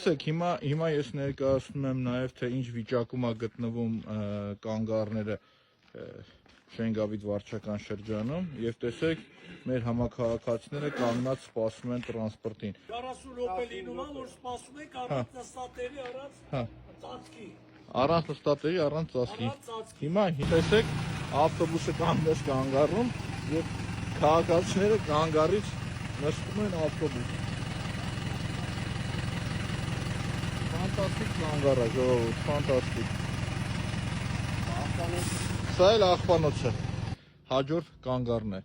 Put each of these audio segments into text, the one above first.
Տեսեք, հիմա ես ներկայացնում եմ նաև թե ինչ վիճակում է գտնվում կանգառները Շենգավիթ վարչական շրջանում եւ տեսեք մեր համակարգացիները կանգնած սպասում են տրանսպորտին 40 րոպե լինում է որ սպասում եք առանց նստատերի առանց նստատերի առանց ծածկի հիմա տեսեք ավտոբուսը կանգնած կանգառում եւ քաղաքացիները կանգառից նստում են ավտոբուս Ֆանտաստիկ կանգառ է ժողովուրդ ֆանտաստիկ Սա էլ աղբանոցը հաջորդ կանգառն է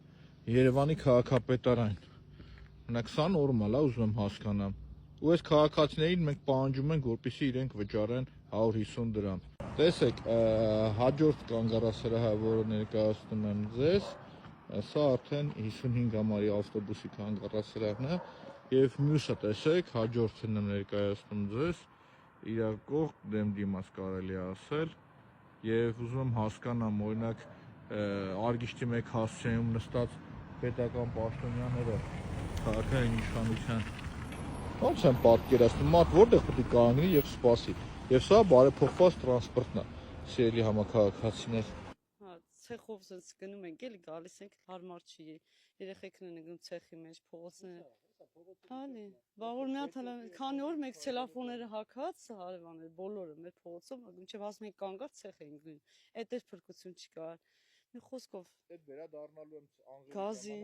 Երևանի քաղաքապետարան Մենակ սա նորմալ է ուզում եմ հասկանամ ու այս քաղաքացիներին մենք պահանջում ենք որպեսզի իրենք վճարեն 150 դրամ Տեսեք հաջորդ կանգառասրահը որը ներկայացնում եմ ձեզ Սա արդեն 55 համարի ավտոբուսի կանգառասրահն է եւ մյուսը տեսեք հաջորդն եմ ներկայացնում ձեզ իրար կողք դեմ դիմաց կարելի է ասել եւ ուզում եմ հասկանամ օրինակ արգիշտի մեկ հասցեում նստած պետական պաշտոնյաները քաղաքային իշխանության ոնց են պատկերացնում մարդ որտեղ պետք է կանգնի եւ սպասի եւ սա բարեփոխված տրանսպորտն է սիրելի համակարգացիներ Ցեխով sense գնում ենք էլի գալիս ենք հարմար չի երեխեքներն են գնում ցեխի մեջ փողոցները Հալի բաղոր մի հատ քանի օր մեկ ցելոֆոնները հագած հարևաններ բոլորը մեր փողոցում մինչեւ ասում ենք կանգար ցեխ են գնում այդ էս փրկություն չկա մի խոսքով այդ վերադառնալու եմ գազի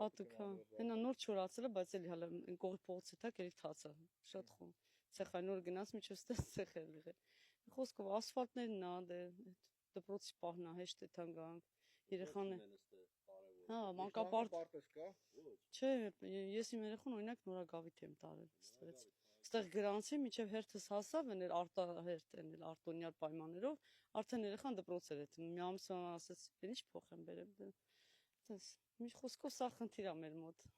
հատուկ հա հենա նոր չորացել է բայց էլի հələ այն կողի փողոցի տակ էլի թացա շատ խոմ ցեխային նոր գնաց միջով ստես ցեխ էլ եղել մի խոսքով ասֆալտներն ա դպրոցի պահնա հեշտ է թան գանք երեխաներ հա մանկապարտեզ կա չէ ես իմ երեխան օրինակ նորագավիթ եմ տարել այստեղ գրանցի միջև հերթս հասավ են արտահերթ են արտոնյալ պայմաններով արդեն երեխան դպրոց էր այդ մի ամսվա ասաց ինչ փոխեմ բերեմ մի խոսքով սա խնդիր է մեր մոտ